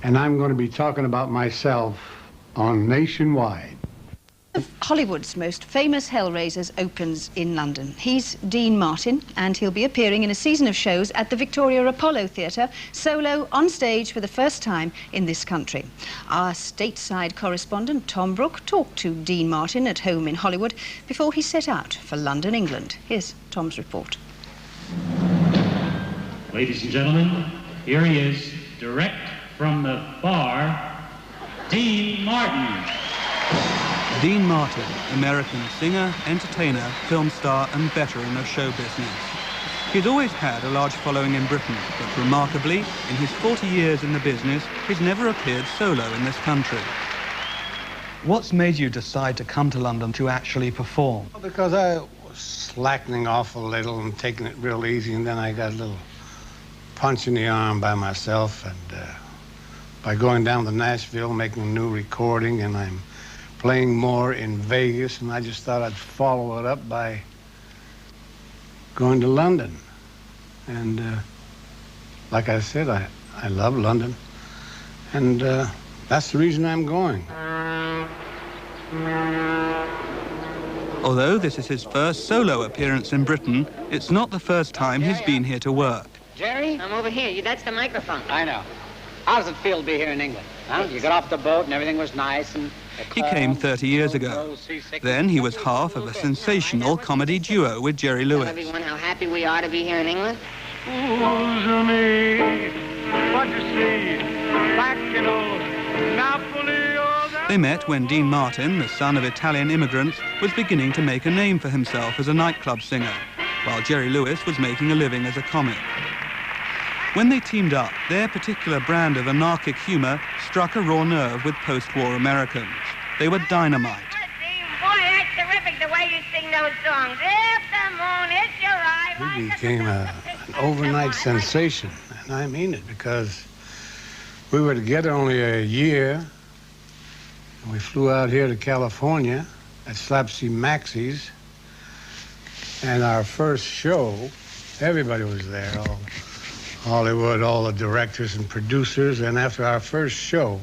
and I'm going to be talking about myself on Nationwide. One of Hollywood's most famous Hellraisers opens in London. He's Dean Martin, and he'll be appearing in a season of shows at the Victoria Apollo Theatre, solo on stage for the first time in this country. Our stateside correspondent, Tom Brooke, talked to Dean Martin at home in Hollywood before he set out for London, England. Here's Tom's report. Ladies and gentlemen, here he is, direct from the bar, Dean Martin. Dean Martin, American singer, entertainer, film star and veteran of show business. He's always had a large following in Britain, but remarkably, in his 40 years in the business, he's never appeared solo in this country. What's made you decide to come to London to actually perform? Because I was slackening off a little and taking it real easy, and then I got a little punch in the arm by myself, and by going down to Nashville, making a new recording, and I'm playing more in Vegas, and I just thought I'd follow it up by going to London. And like I said, I love London, and that's the reason I'm going. Although this is his first solo appearance in Britain, it's not the first time he's been here to work. Jerry, I'm over here. That's the microphone. I know. How does it feel to be here in England? Huh? You got off the boat and everything was nice and... He came 30 years ago. Then he was half of a sensational comedy duo with Jerry Lewis. Tell everyone how happy we are to be here in England. They met when Dean Martin, the son of Italian immigrants, was beginning to make a name for himself as a nightclub singer, while Jerry Lewis was making a living as a comic. When they teamed up, their particular brand of anarchic humour struck a raw nerve with post-war Americans. They were dynamite. Boy, that's terrific, the way you sing those songs. If the moon hits your eye... We became an overnight sensation, and I mean it, because we were together only a year, and we flew out here to California at Slapsy Maxie's, and our first show, everybody was there, all Hollywood, all the directors and producers, and after our first show,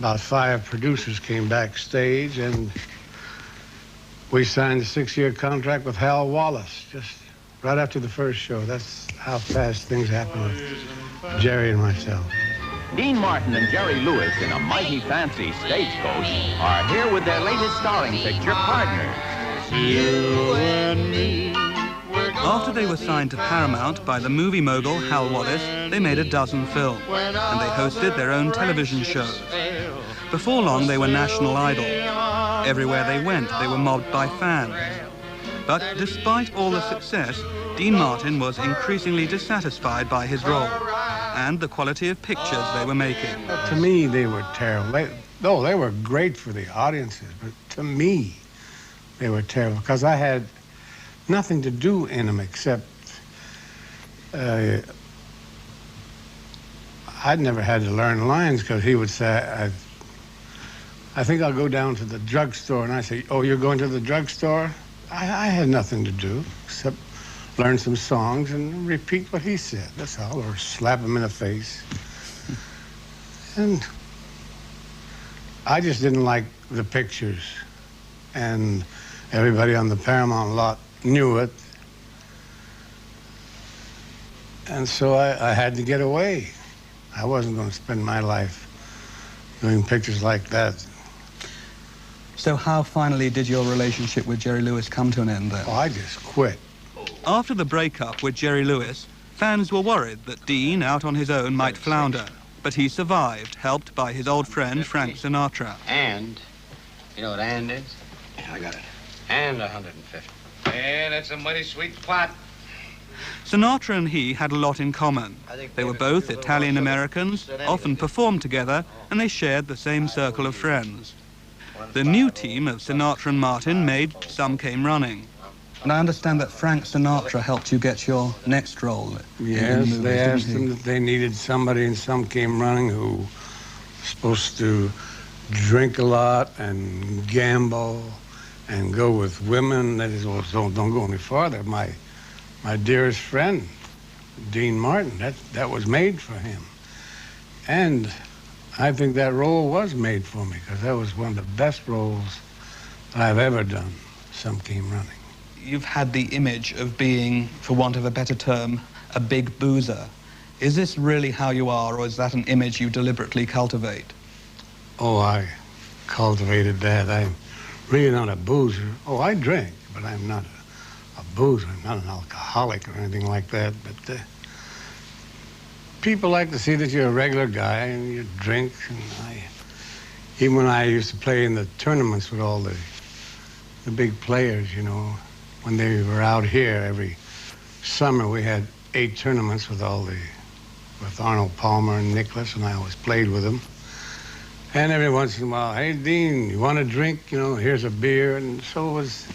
about 5 producers came backstage, and we signed a 6-year contract with Hal Wallace, just right after the first show. That's how fast things happen with Jerry and myself. Dean Martin and Jerry Lewis in a mighty fancy stagecoach are here with their latest starring picture, Partners. You and me. After they were signed to Paramount by the movie mogul Hal Wallace, they made a dozen films, and they hosted their own television shows. Before long, they were national idol. Everywhere they went, they were mobbed by fans. But despite all the success, Dean Martin was increasingly dissatisfied by his role and the quality of pictures they were making. To me, they were terrible. They were great for the audiences, but to me, they were terrible, because I had nothing to do in them except I'd never had to learn lines, because he would say, I think I'll go down to the drugstore, and I say, oh, you're going to the drugstore? I had nothing to do except learn some songs and repeat what he said, that's all, or slap him in the face. And I just didn't like the pictures, and everybody on the Paramount lot knew it, and so I had to get away. I wasn't going to spend my life doing pictures like that. So how finally did your relationship with Jerry Lewis come to an end then? Oh, I just quit. After the breakup with Jerry Lewis, fans were worried that Dean, out on his own, might flounder. But he survived, helped by his old friend Frank Sinatra. And, you know what and is? Yeah, I got it. And 150. Yeah, that's a mighty sweet plot. Sinatra and he had a lot in common. They were both Italian Americans, often performed together, and they shared the same circle of friends. The new team of Sinatra and Martin made Some Came Running. And I understand that Frank Sinatra helped you get your next role. Yes, they asked them that they needed somebody, and Some Came Running, who was supposed to drink a lot and gamble and go with women. That is, well, don't go any farther. My dearest friend, Dean Martin, that was made for him. And I think that role was made for me because that was one of the best roles I've ever done, Some Came Running. You've had the image of being, for want of a better term, a big boozer. Is this really how you are, or is that an image you deliberately cultivate? Oh, I cultivated that. I'm really not a boozer. Oh, I drink, but I'm not a boozer. I'm not an alcoholic or anything like that. But people like to see that you're a regular guy and you drink. And even when I used to play in the tournaments with all the big players, you know, when they were out here every summer, we had 8 tournaments with Arnold Palmer and Nicholas, and I always played with them. And every once in a while, hey, Dean, you want a drink? You know, here's a beer. And so it was,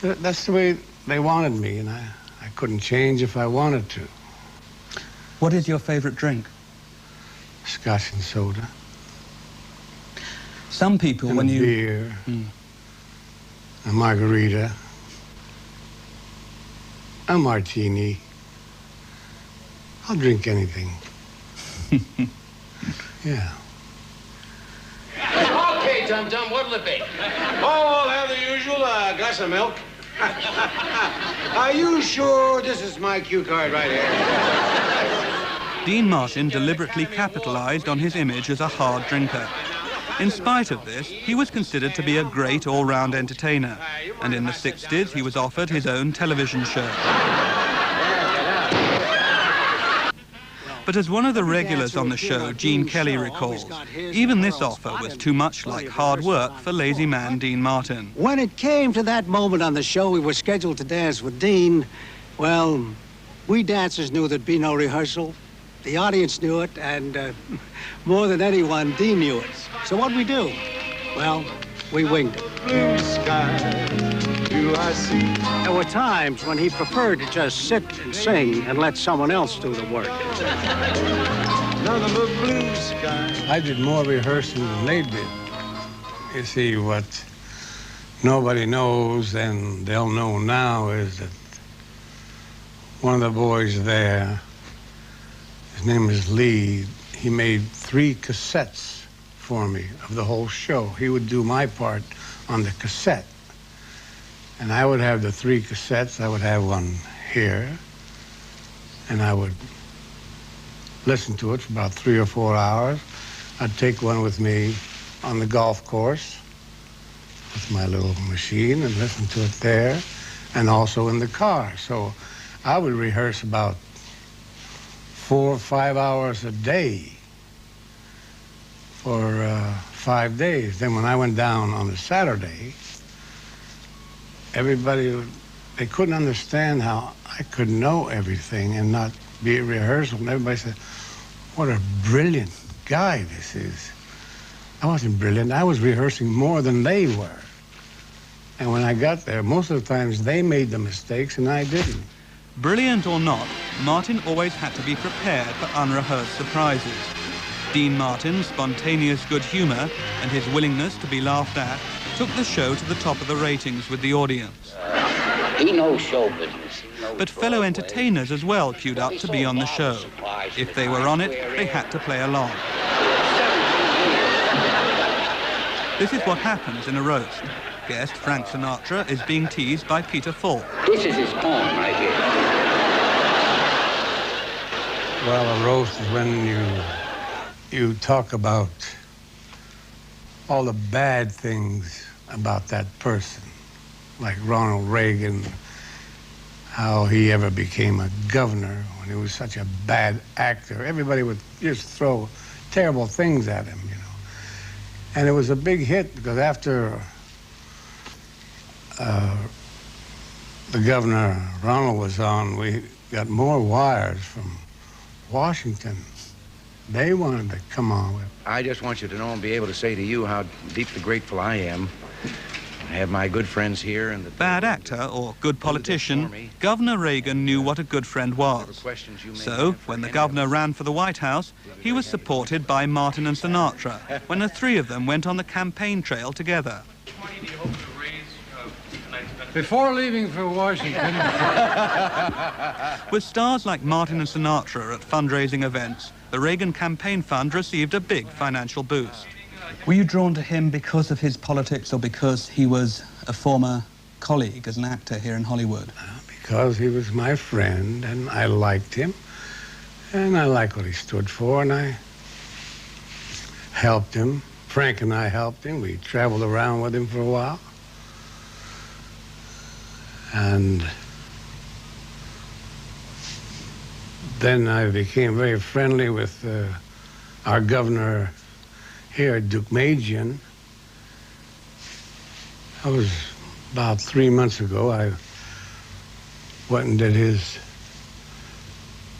that's the way they wanted me, and I couldn't change if I wanted to. What is your favorite drink? Scotch and soda. Some people, and when a you... beer, a margarita, a martini. I'll drink anything. Yeah. Okay, Tum-Tum, what'll it be? Oh, I'll have the usual glass of milk. Are you sure this is my cue card right here? Dean Martin deliberately capitalized on his image as a hard drinker. In spite of this, he was considered to be a great all-round entertainer, and in the 60s he was offered his own television show. But as one of the regulars on the show, Gene Kelly, recalls, even this offer was too much like hard work for lazy man Dean Martin. When it came to that moment on the show we were scheduled to dance with Dean, well, we dancers knew there'd be no rehearsal. The audience knew it, and more than anyone, Dean knew it. So what'd we do? Well, we winged it. Blue sky, do I see? There were times when he preferred to just sit and sing and let someone else do the work. None of the blue sky. I did more rehearsing than they did. You see, what nobody knows and they'll know now is that one of the boys there, his name is Lee, he made 3 cassettes for me of the whole show. He would do my part on the cassette. And I would have the 3 cassettes. I would have one here. And I would listen to it for about 3 or 4 hours. I'd take one with me on the golf course with my little machine and listen to it there, and also in the car. So I would rehearse about 4 or 5 hours a day for 5 days. Then when I went down on a Saturday, everybody, they couldn't understand how I could know everything and not be at rehearsal. And everybody said, what a brilliant guy this is. I wasn't brilliant. I was rehearsing more than they were. And when I got there, most of the times they made the mistakes and I didn't. Brilliant or not, Martin always had to be prepared for unrehearsed surprises. Dean Martin's spontaneous good humor and his willingness to be laughed at took the show to the top of the ratings with the audience. He knows show business. But fellow entertainers as well queued up to be on the show. If they were on it, they had to play along. This is what happens in a roast. Guest Frank Sinatra is being teased by Peter Falk. This is his poem right here. Well, a roast is when you talk about all the bad things about that person, like Ronald Reagan, how he ever became a governor when he was such a bad actor. Everybody would just throw terrible things at him, you know. And it was a big hit because after the governor, Ronald, was on, we got more wires from Washington. They wanted to come on with. I just want you to know and be able to say to you how deeply grateful I am. I have my good friends here and the... Bad actor or good politician, Governor Reagan knew what a good friend was. So, when the governor ran for the White House, he was supported by Martin and Sinatra, when the 3 of them went on the campaign trail together. Before leaving for Washington... With stars like Martin and Sinatra at fundraising events, the Reagan campaign fund received a big financial boost. Were you drawn to him because of his politics or because he was a former colleague as an actor here in Hollywood? Because he was my friend, and I liked him, and I liked what he stood for, and I helped him. Frank and I helped him. We traveled around with him for a while. And then I became very friendly with our governor here, Duke Magian. That was about 3 months ago. I went and did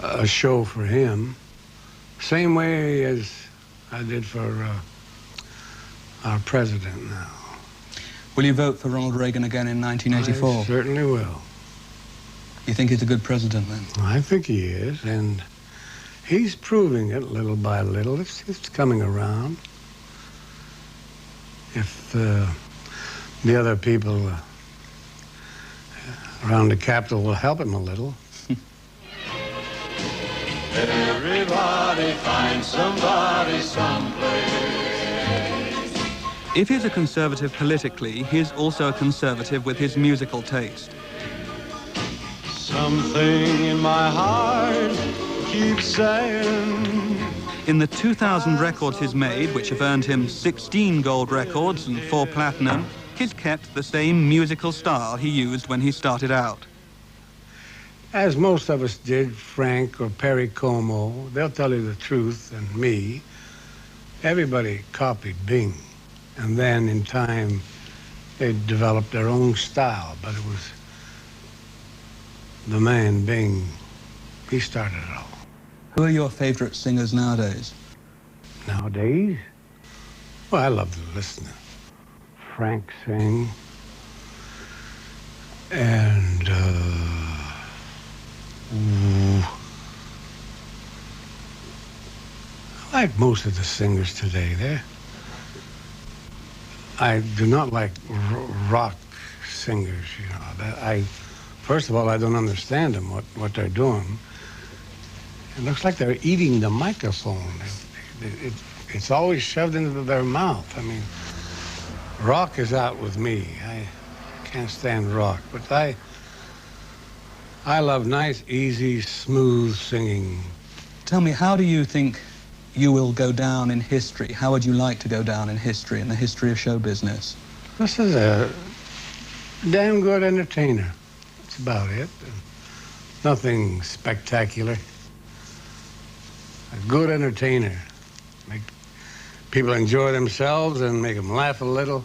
a show for him, same way as I did for our president now. Will you vote for Ronald Reagan again in 1984? I certainly will. You think he's a good president then? I think he is, and he's proving it little by little. It's coming around. If the other people around the Capitol will help him a little. Everybody finds somebody someplace. If he's a conservative politically, he's also a conservative with his musical taste. Something in my heart keeps saying. In the 2,000 records he's made, which have earned him 16 gold records and 4 platinum, he's kept the same musical style he used when he started out. As most of us did, Frank or Perry Como, they'll tell you the truth, and me, everybody copied Bing. And then in time, they developed their own style, but it was the man, Bing, he started it all. Who are your favorite singers nowadays? Nowadays? Well, I love to listen to Frank sing. And, I like most of the singers today. I do not like rock singers, you know. First of all, I don't understand them, what they're doing. It looks like they're eating the microphone. It's always shoved into their mouth. I mean, rock is out with me. I can't stand rock, but I love nice, easy, smooth singing. Tell me, how do you think you will go down in history? How would you like to go down in history, in the history of show business? This is a damn good entertainer. That's about it. Nothing spectacular. A good entertainer. Make people enjoy themselves and make them laugh a little.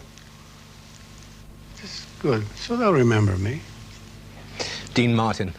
Just good. So they'll remember me. Dean Martin.